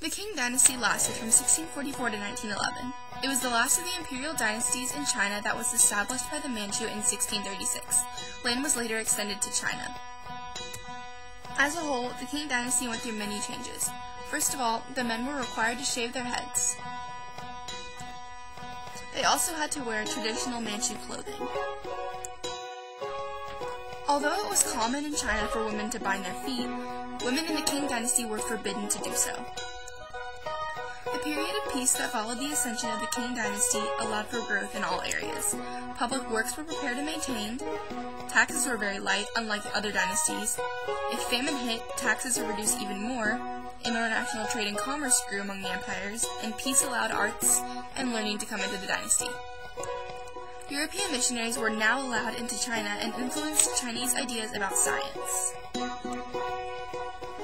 The Qing Dynasty lasted from 1644 to 1911. It was the last of the imperial dynasties in China that was established by the Manchu in 1636. Land was later extended to China. As a whole, the Qing Dynasty went through many changes. First of all, the men were required to shave their heads. They also had to wear traditional Manchu clothing. Although it was common in China for women to bind their feet, women in the Qing Dynasty were forbidden to do so. The period of peace that followed the ascension of the Qing Dynasty allowed for growth in all areas. Public works were repaired and maintained. Taxes were very light, unlike other dynasties. If famine hit, taxes were reduced even more. International trade and commerce grew among the empires, and peace allowed arts and learning to come into the dynasty. European missionaries were now allowed into China and influenced Chinese ideas about science.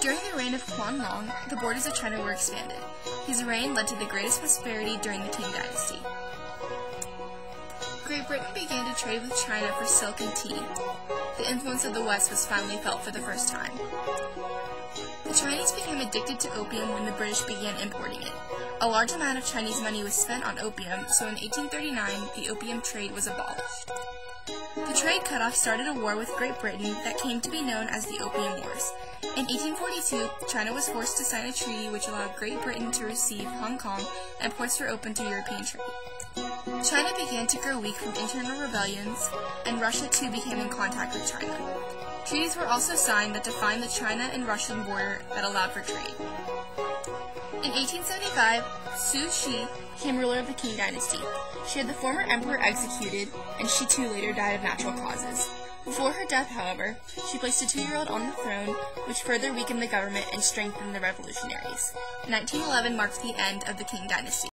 During the reign of Qianlong, the borders of China were expanded. His reign led to the greatest prosperity during the Qing Dynasty. Great Britain began to trade with China for silk and tea. The influence of the West was finally felt for the first time. The Chinese became addicted to opium when the British began importing it. A large amount of Chinese money was spent on opium, so in 1839, the opium trade was abolished. The trade cutoff started a war with Great Britain that came to be known as the Opium Wars. In 1842, China was forced to sign a treaty which allowed Great Britain to receive Hong Kong, and ports were opened to European trade. China began to grow weak from internal rebellions, and Russia too became in contact with China. Treaties were also signed that defined the China and Russian border that allowed for trade. In 1875, Su Shi became ruler of the Qing Dynasty. She had the former emperor executed, and she too later died of natural causes. Before her death, however, she placed a 2-year-old on the throne, which further weakened the government and strengthened the revolutionaries. 1911 marked the end of the Qing Dynasty.